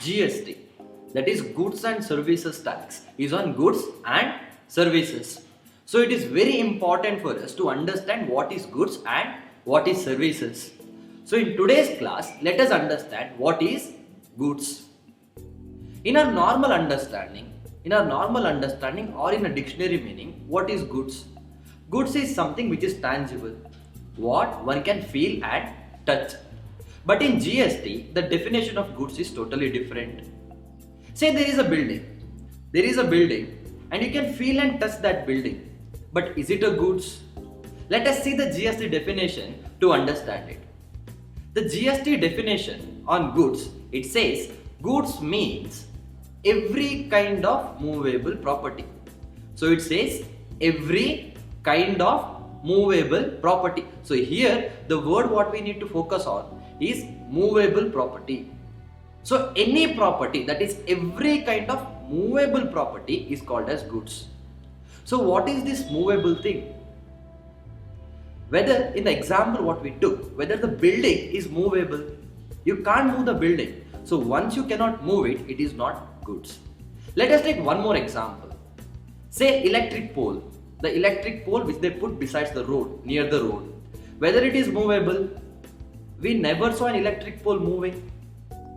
GST, that is goods and services tax, is on goods and services. So it is very important for us to understand what is goods and what is services. So in today's class, let us understand what is goods. In our normal understanding, or in a dictionary meaning, what is goods? Goods is something which is tangible, what one can feel and touch. But in GST, the definition of goods is totally different. Say there is a building, and you can feel and touch that building. But is it a goods? Let us see the GST definition to understand it. The GST definition on goods, it says goods means every kind of movable property. So it says every kind of movable property. So here the word what we need to focus on is movable property. So any property, that is every kind of movable property, is called as goods. So what is this movable thing? Whether in the example what we took, whether the building is movable, you can't move the building. So once you cannot move it, it is not goods. Let us take one more example. Say electric pole, the electric pole which they put besides the road, near the road. Whether it is movable, we never saw an electric pole moving.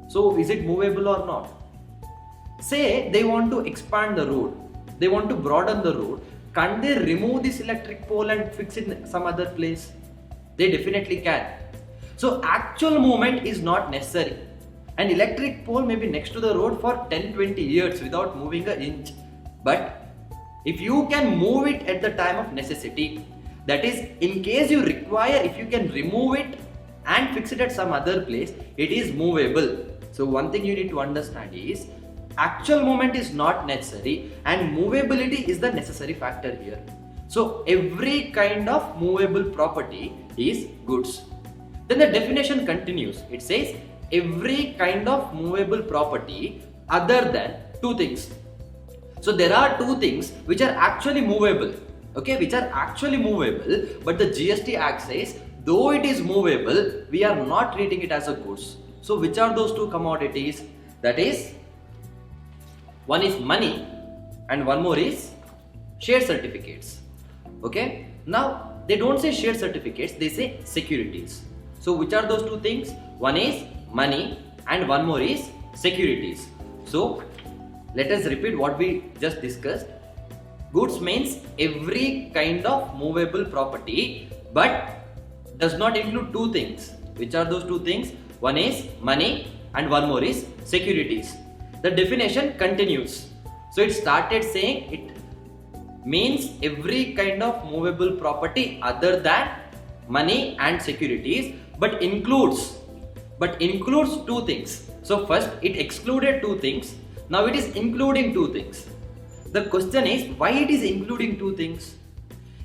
So is it movable or not? Say they want to expand the road, they want to broaden the road. Can't they remove this electric pole and fix it in some other place? They definitely can. So actual movement is not necessary. An electric pole may be next to the road for 10-20 years without moving an inch. But if you can move it at the time of necessity, that is, in case you require, if you can remove it and fix it at some other place, it is movable. So one thing you need to understand is actual movement is not necessary and movability is the necessary factor here. So every kind of movable property is goods. Then the definition continues. It says every kind of movable property other than two things. So there are two things which are actually movable, okay, which are actually movable, but the GST Act says though it is movable, we are not treating it as a goods. So which are those two commodities? That is, one is money and one more is share certificates. Okay, now they don't say share certificates, they say securities. So which are those two things? One is money and one more is securities. So let us repeat what we just discussed. Goods means every kind of movable property, but does not include two things. Which are those two things? One is money and one more is securities. The definition continues. So it started saying it means every kind of movable property other than money and securities, but includes two things. So first it excluded two things. Now it is including two things. The question is why it is including two things?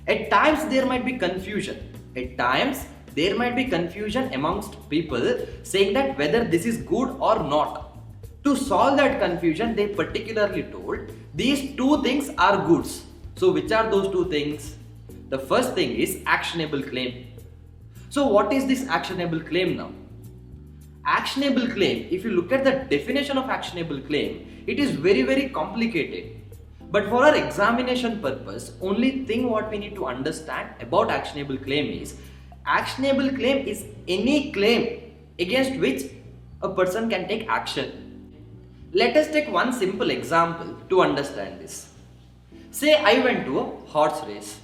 At times there might be confusion. Amongst people saying that whether this is good or not. To solve that confusion, they particularly told these two things are goods. So which are those two things? The first thing is actionable claim. So what is this actionable claim now? Actionable claim, if you look at the definition of actionable claim, it is very complicated. But for our examination purpose, only thing what we need to understand about actionable claim is any claim against which a person can take action. Let us take one simple example to understand this. Say I went to a horse race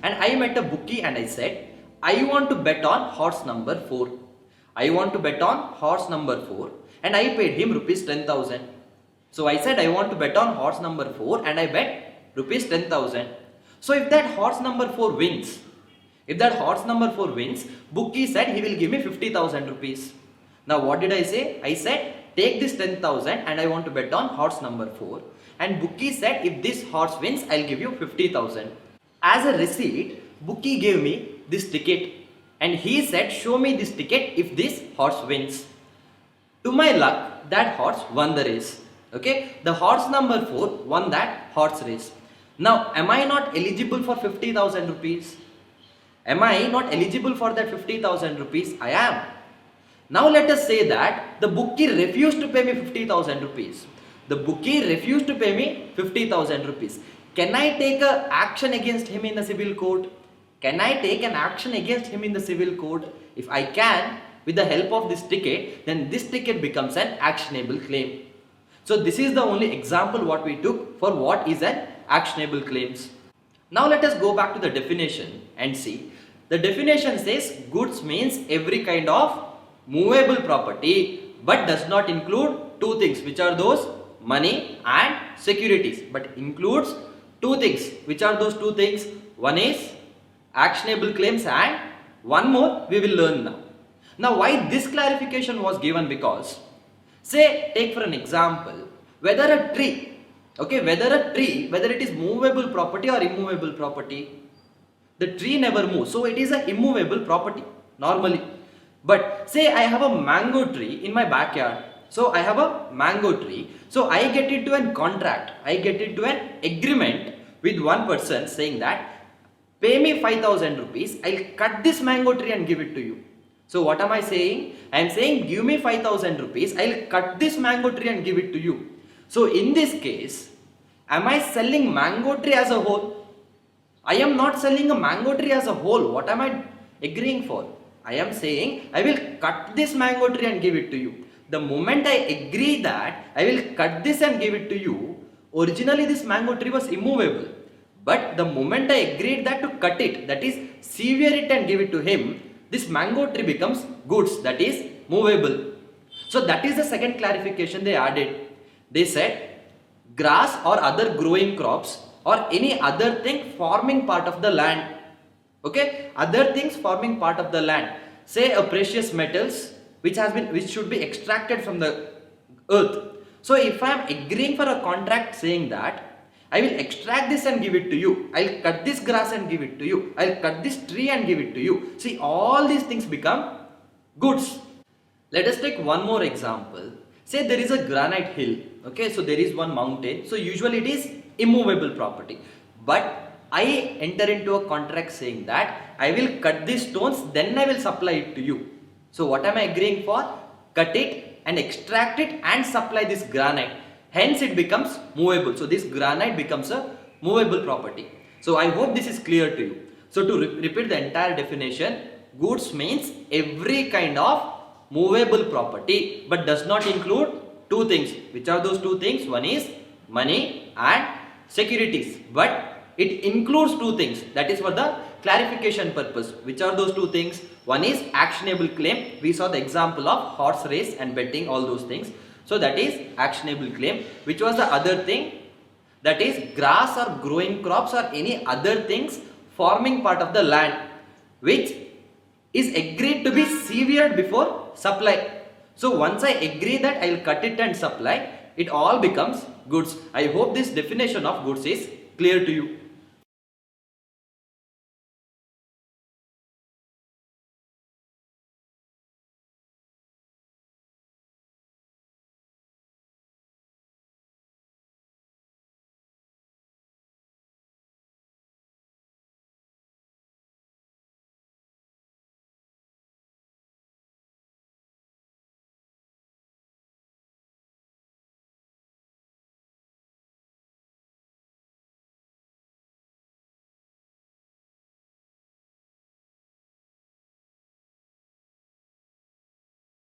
and I met a bookie and I said, I want to bet on horse number 4. And I paid him rupees 10,000. So I said I want to bet on horse number 4 and I bet rupees 10,000. So if that horse number 4 wins, bookie said he will give me 50,000 rupees. Now what did I say? I said take this 10,000 and I want to bet on horse number 4. And bookie said if this horse wins, I'll give you 50,000. As a receipt, bookie gave me this ticket and he said show me this ticket if this horse wins. To my luck, that horse won the race. Okay, the horse number 4 won that horse race. Now am I not eligible for 50,000 rupees? Am I not eligible for that 50,000 rupees? I am. Now let us say that the bookie refused to pay me 50,000 rupees. The bookie refused to pay me 50,000 rupees. Can I take a action against him in the civil court? Can I take an action against him in the civil court? If I can, with the help of this ticket, then this ticket becomes an actionable claim. So this is the only example what we took for what is an actionable claims. Now let us go back to the definition and see. The definition says goods means every kind of movable property but does not include two things, which are those money and securities, but includes two things. Which are those two things? One is actionable claims and one more we will learn now. Now why this clarification was given? Because say, take for an example, whether a tree, okay, whether it is movable property or immovable property, the tree never moves, so it is an immovable property normally. But say I have a mango tree in my backyard, so I have a mango tree, so I get into an contract, I get into an agreement with one person saying that pay me 5,000 rupees, I'll cut this mango tree and give it to you. So what am I saying? I am saying give me 5,000 rupees, I'll cut this mango tree and give it to you. So in this case, am I selling mango tree as a whole? I am not selling a mango tree as a whole. What am I agreeing for? I am saying I will cut this mango tree and give it to you. The moment I agree that I will cut this and give it to you, originally this mango tree was immovable. But the moment I agreed that to cut it, that is sever it and give it to him, this mango tree becomes goods, that is movable. So that is the second clarification they added. They said grass or other growing crops or any other thing forming part of the land. Okay, other things forming part of the land. Say a precious metals which should be extracted from the earth. So if I am agreeing for a contract saying that I will extract this and give it to you, I'll cut this grass and give it to you, I'll cut this tree and give it to you. See, all these things become goods. Let us take one more example. Say there is a granite hill. Okay, so there is one mountain. So usually it is immovable property. But I enter into a contract saying that I will cut these stones, then I will supply it to you. So what am I agreeing for? Cut it and extract it and supply this granite. Hence it becomes movable. So this granite becomes a movable property. So I hope this is clear to you. So to repeat the entire definition, goods means every kind of movable property but does not include two things. Which are those two things? One is money and securities, but it includes two things. That is for the clarification purpose. Which are those two things? One is actionable claim. We saw the example of horse race and betting, all those things. So that is actionable claim. Which was the other thing? That is grass or growing crops or any other things forming part of the land which is agreed to be severed before supply. So once I agree that I will cut it and supply, it all becomes goods. I hope this definition of goods is clear to you.